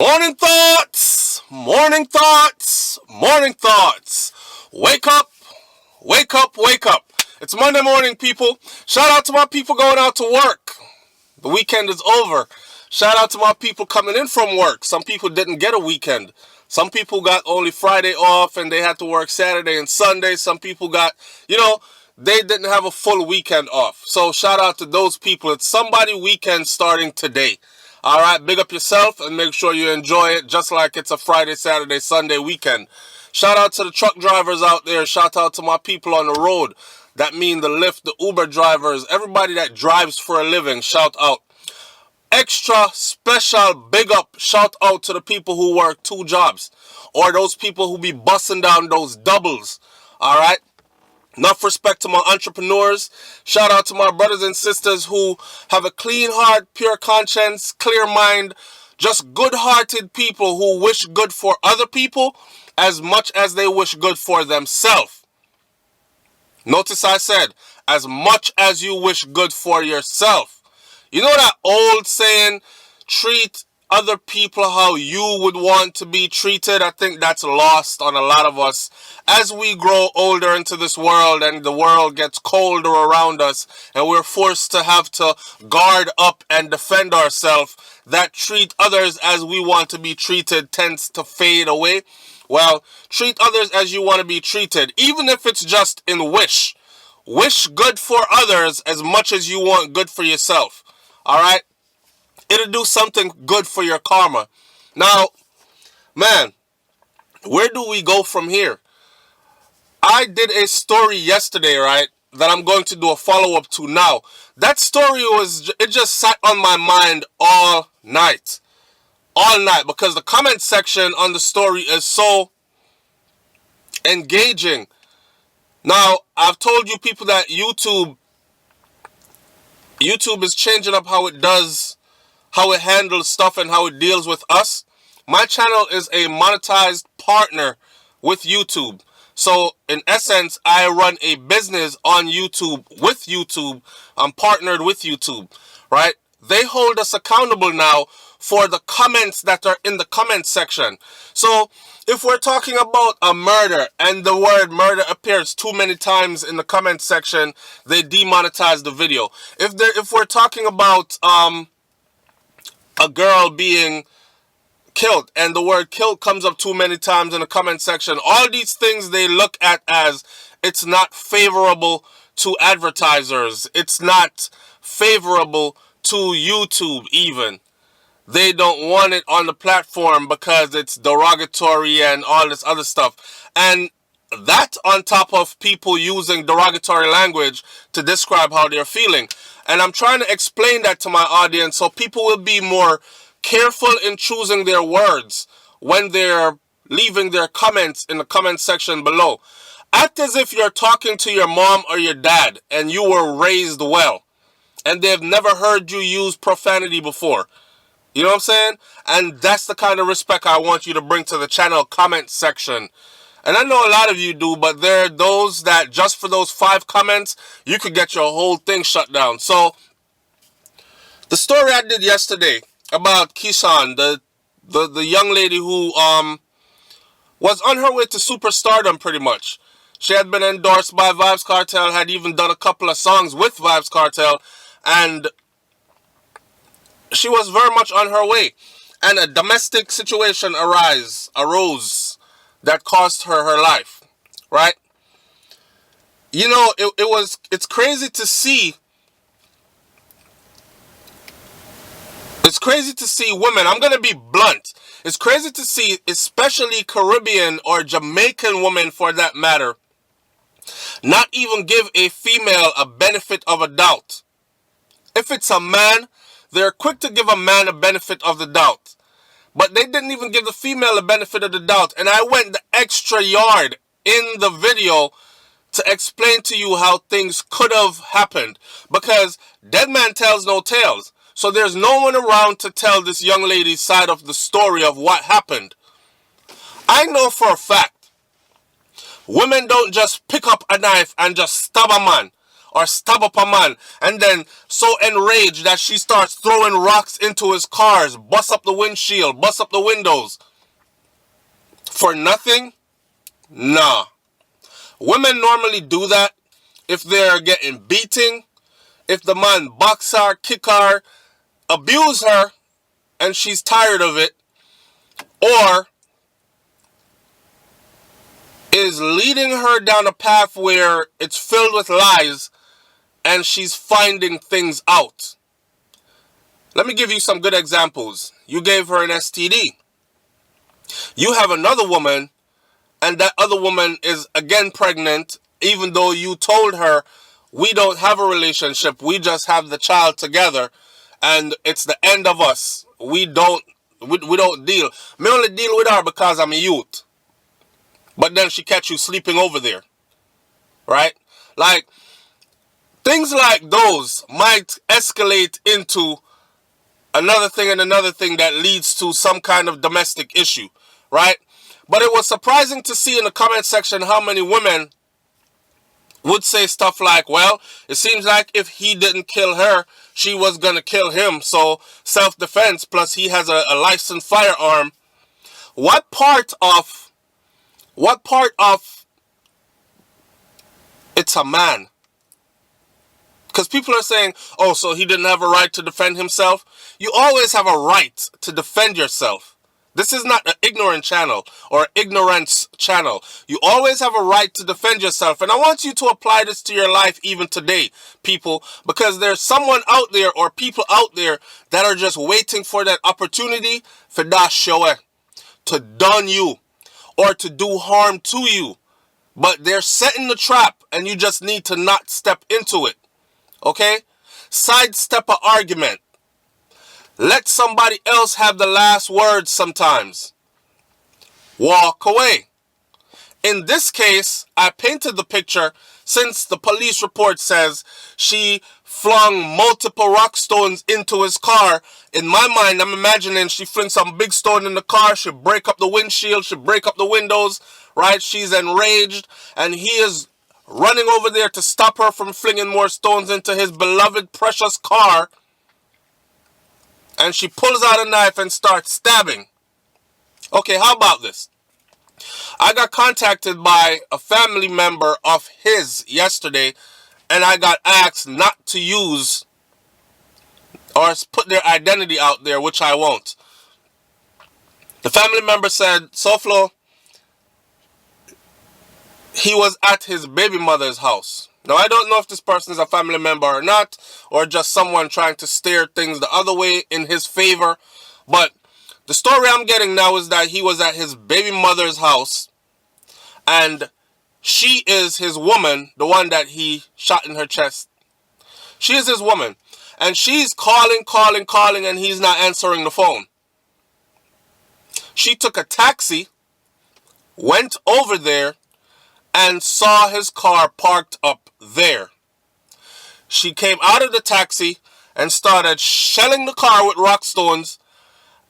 Morning thoughts, morning thoughts, morning thoughts. Wake up, wake up, wake up. It's Monday morning, people. Shout out to my people going out to work. The weekend is over. Shout out to my people coming in from work. Some people didn't get a weekend. Some people got only Friday off and they had to work Saturday and Sunday. Some people got, they didn't have a full weekend off. So shout out to those people. It's somebody weekend starting today. All right, big up yourself and make sure you enjoy it just like it's a Friday, Saturday, Sunday weekend. Shout out to the truck drivers out there. Shout out to my people on the road. That mean the Lyft, the Uber drivers, everybody that drives for a living. Shout out. Extra special big up shout out to the people who work two jobs or those people who be busting down those doubles. All right. Enough respect to my entrepreneurs. Shout out to my brothers and sisters who have a clean heart, pure conscience, clear mind, just good-hearted people who wish good for other people as much as they wish good for themselves. Notice I said, as much as you wish good for yourself. You know that old saying, treat other people how you would want to be treated? I think that's lost on a lot of us as we grow older into this world and the world gets colder around us and we're forced to have to guard up and defend ourselves. That treat others as we want to be treated tends to fade away. Well, treat others as you want to be treated, even if it's just in wish. Wish good for others as much as you want good for yourself. All right? It'll do something good for your karma. Now, man, where do we go from here? I did a story yesterday, right, that I'm going to do a follow-up to now. That story it just sat on my mind all night. All night, because the comment section on the story is so engaging. Now, I've told you people that YouTube is changing up how it handles stuff and how it deals with us. My channel is a monetized partner with YouTube. So in essence, I run a business on YouTube with YouTube. I'm partnered with YouTube, right? They hold us accountable now for the comments that are in the comment section. So if we're talking about a murder and the word murder appears too many times in the comment section, they demonetize the video. If we're talking about a girl being killed and the word killed comes up too many times in the comment section, all these things they look at as it's not favorable to advertisers. It's not favorable to YouTube even. They don't want it on the platform because it's derogatory and all this other stuff. And that on top of people using derogatory language to describe how they're feeling. And I'm trying to explain that to my audience so people will be more careful in choosing their words when they're leaving their comments in the comment section below. Act as if you're talking to your mom or your dad and you were raised well and they've never heard you use profanity before. You know what I'm saying? And that's the kind of respect I want you to bring to the channel comment section. And I know a lot of you do, but there are those that just for those 5 comments, you could get your whole thing shut down. So, the story I did yesterday about Kishan, the young lady who was on her way to superstardom pretty much. She had been endorsed by Vybz Kartel, had even done a couple of songs with Vybz Kartel, and she was very much on her way. And a domestic situation arose that cost her her life, right? You know, it's crazy to see. It's crazy to see women, I'm going to be blunt. It's crazy to see, especially Caribbean or Jamaican women for that matter, not even give a female a benefit of a doubt. If it's a man, they're quick to give a man a benefit of the doubt. But they didn't even give the female a benefit of the doubt. And I went the extra yard in the video to explain to you how things could have happened. Because dead man tells no tales. So there's no one around to tell this young lady's side of the story of what happened. I know for a fact, women don't just pick up a knife and just stab a man or stab up a man, and then so enraged that she starts throwing rocks into his cars, bust up the windshield, bust up the windows. For nothing? Nah. Women normally do that if they're getting beating, if the man box her, kick her, abuse her, and she's tired of it, or is leading her down a path where it's filled with lies and she's finding things out. Let me give you some good examples. You gave her an STD. You have another woman, and that other woman is again pregnant, even though you told her, we don't have a relationship, we just have the child together, and it's the end of us. We don't deal. Me only deal with her because I'm a youth. But then she catch you sleeping over there. Right? Like, things like those might escalate into another thing and another thing that leads to some kind of domestic issue. Right? But it was surprising to see in the comment section how many women would say stuff like, well, it seems like if he didn't kill her, she was going to kill him. So self-defense, plus he has a licensed firearm. What part of it's a man? Because people are saying, oh, so he didn't have a right to defend himself. You always have a right to defend yourself. This is not an ignorant channel or an ignorance channel. You always have a right to defend yourself. And I want you to apply this to your life even today, people, because there's someone out there or people out there that are just waiting for that opportunity for that show to done you or to do harm to you. But they're setting the trap and you just need to not step into it. Okay? Sidestep an argument. Let somebody else have the last word sometimes. Walk away. In this case, I painted the picture since the police report says she flung multiple rock stones into his car. In my mind, I'm imagining she flung some big stone in the car. She'll break up the windshield. She'll break up the windows. Right? She's enraged. And he is running over there to stop her from flinging more stones into his beloved, precious car. And she pulls out a knife and starts stabbing. Okay, how about this? I got contacted by a family member of his yesterday, and I got asked not to use or put their identity out there, which I won't. The family member said, SouFlo, he was at his baby mother's house. Now, I don't know if this person is a family member or not, or just someone trying to steer things the other way in his favor. But the story I'm getting now is that he was at his baby mother's house, and she is his woman, the one that he shot in her chest. She is his woman, and she's calling, and he's not answering the phone. She took a taxi, went over there, and saw his car parked up there. She came out of the taxi and started shelling the car with rock stones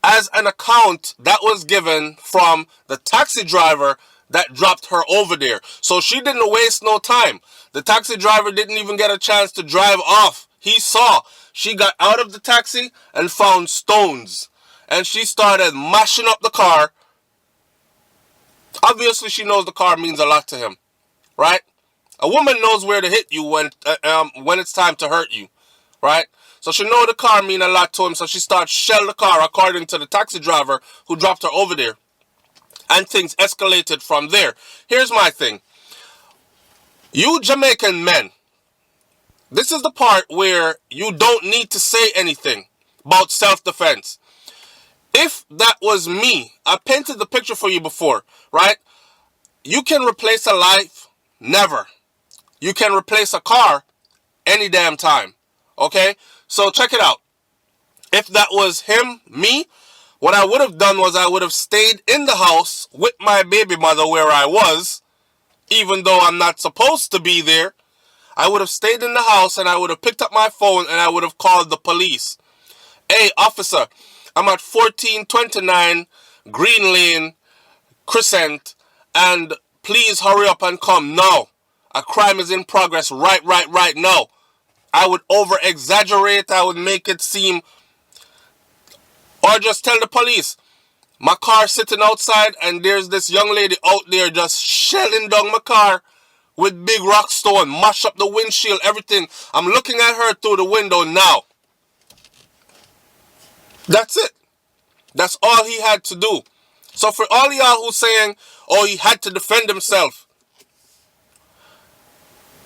as an account that was given from the taxi driver that dropped her over there. So she didn't waste no time. The taxi driver didn't even get a chance to drive off. He saw. She got out of the taxi and found stones. And she started mashing up the car. Obviously, she knows the car means a lot to him, right? A woman knows where to hit you when it's time to hurt you, right? So she knows the car means a lot to him, so she starts shell the car according to the taxi driver who dropped her over there. And things escalated from there. Here's my thing. You Jamaican men, this is the part where you don't need to say anything about self-defense. If that was me, I painted the picture for you before, right? You can replace a life, never. You can replace a car any damn time, okay? So check it out. If that was him, me, what I would have done was I would have stayed in the house with my baby mother where I was, even though I'm not supposed to be there. I would have stayed in the house and I would have picked up my phone and I would have called the police. Hey, officer, I'm at 1429 Green Lane, Crescent, and please hurry up and come now. a crime is in progress right now. I would over-exaggerate. I would make it seem, or just tell the police, my car sitting outside and there's this young lady out there just shelling down my car with big rock stone, mash up the windshield, everything. I'm looking at her through the window now. That's it. That's all he had to do. So for all y'all who's saying, oh, he had to defend himself.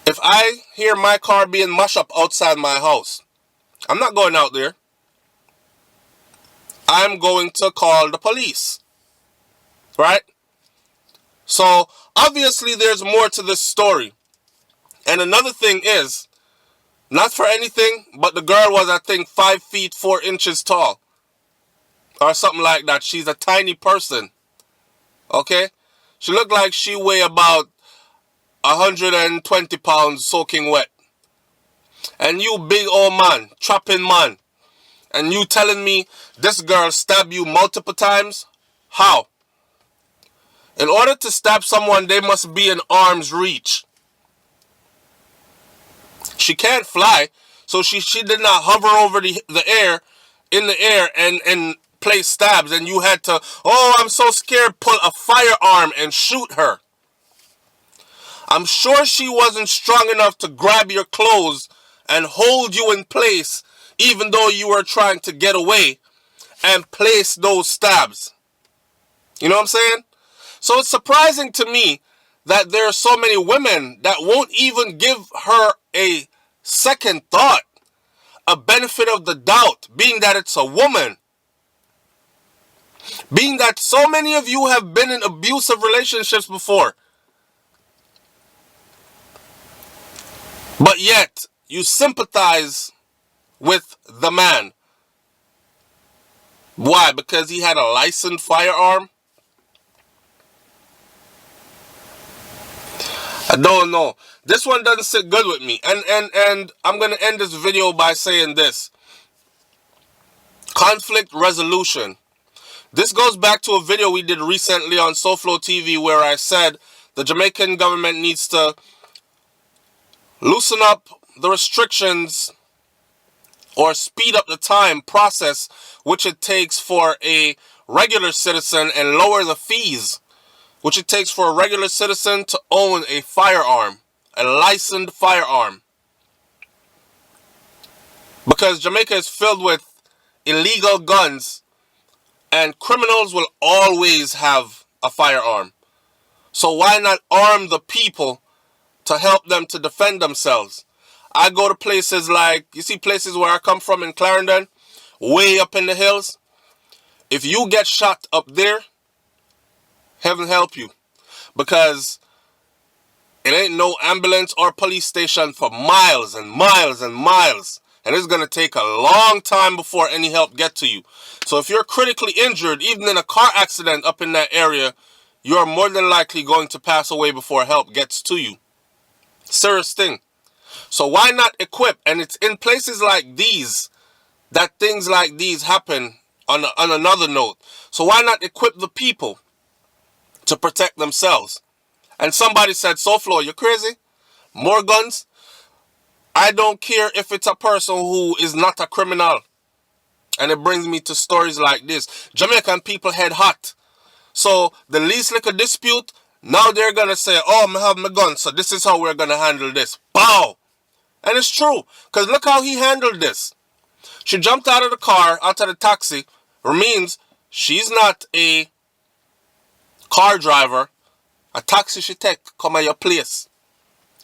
If I hear my car being mashed up outside my house, I'm not going out there. I'm going to call the police. Right? So, obviously there's more to this story. And another thing is, not for anything, but the girl was, I think, 5 feet 4 inches tall. Or something like that. She's a tiny person. Okay? She looked like she weighed about 120 pounds soaking wet. And you big old man, trapping man. And you telling me this girl stabbed you multiple times? How? In order to stab someone, they must be in arm's reach. She can't fly, so she did not hover over the air, in the air, and place stabs. And you had to, oh, I'm so scared, pull a firearm and shoot her. I'm sure she wasn't strong enough to grab your clothes and hold you in place, even though you were trying to get away, and place those stabs. You know what I'm saying? So it's surprising to me that there are so many women that won't even give her a second thought, a benefit of the doubt, being that it's a woman. Being that so many of you have been in abusive relationships before. But yet, you sympathize with the man. Why? Because he had a licensed firearm? I don't know. This one doesn't sit good with me. And I'm going to end this video by saying this. Conflict resolution. This goes back to a video we did recently on SouFLoTV where I said the Jamaican government needs to loosen up the restrictions or speed up the time process which it takes for a regular citizen and lower the fees which it takes for a regular citizen to own a firearm, a licensed firearm. Because Jamaica is filled with illegal guns and criminals will always have a firearm. So why not arm the people to help them to defend themselves? I go to places like, you see places where I come from in Clarendon, way up in the hills. If you get shot up there, heaven help you. Because it ain't no ambulance or police station for miles and miles and miles. And it's going to take a long time before any help get to you. So if you're critically injured, even in a car accident up in that area, you're more than likely going to pass away before help gets to you. Serious thing. So why not equip? And it's in places like these that things like these happen on another note. So why not equip the people to protect themselves? And somebody said, SouFlo, you're crazy? More guns? I don't care if it's a person who is not a criminal. And it brings me to stories like this. Jamaican people head hot. So the least little dispute, now they're going to say, oh, I have my gun, so this is how we're going to handle this. Bow! And it's true. Because look how he handled this. She jumped out of the car, out of the taxi. Which means she's not a car driver. A taxi she take, come at your place.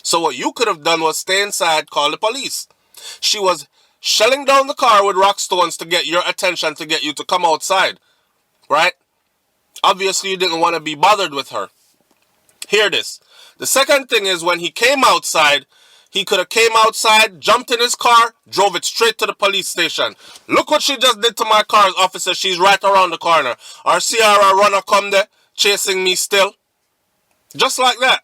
So what you could have done was stay inside, call the police. She was shelling down the car with rock stones to get your attention, to get you to come outside. Right? Obviously, you didn't want to be bothered with her. Hear this. The second thing is when he came outside, he could have came outside, jumped in his car, drove it straight to the police station. Look what she just did to my car, officer. She's right around the corner. Our Sierra runner come there, chasing me still. Just like that.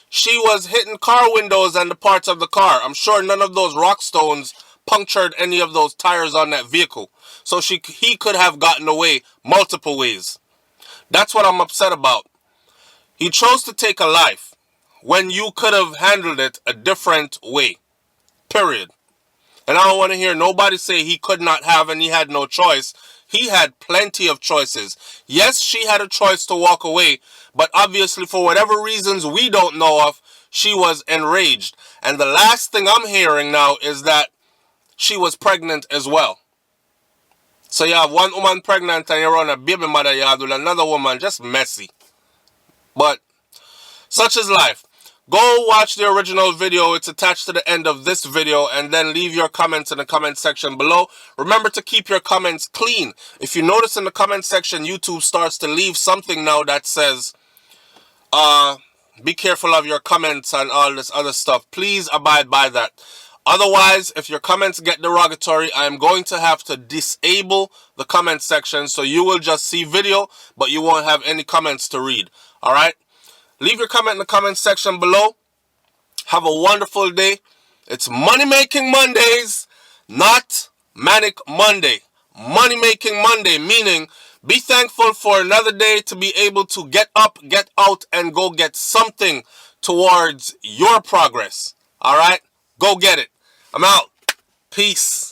She was hitting car windows and the parts of the car. I'm sure none of those rock stones punctured any of those tires on that vehicle. So he could have gotten away multiple ways. That's what I'm upset about. He chose to take a life. when you could have handled it a different way. Period. And I don't want to hear nobody say he could not have and he had no choice. He had plenty of choices. Yes, she had a choice to walk away, but obviously for whatever reasons we don't know of, she was enraged. And the last thing I'm hearing now is that she was pregnant as well. So you have one woman pregnant and you're on a baby mother yard with another woman, just messy. But such is life. Go watch the original video. It's attached to the end of this video, and then leave your comments in the comment section below. Remember to keep your comments clean. If you notice in the comment section, YouTube starts to leave something now that says, be careful of your comments and all this other stuff. Please abide by that. Otherwise, if your comments get derogatory, I'm going to have to disable the comment section, so you will just see video, but you won't have any comments to read. All right? Leave your comment in the comment section below. Have a wonderful day. It's Money Making Mondays, not Manic Monday. Money Making Monday, meaning be thankful for another day to be able to get up, get out, and go get something towards your progress. All right? Go get it. I'm out. Peace.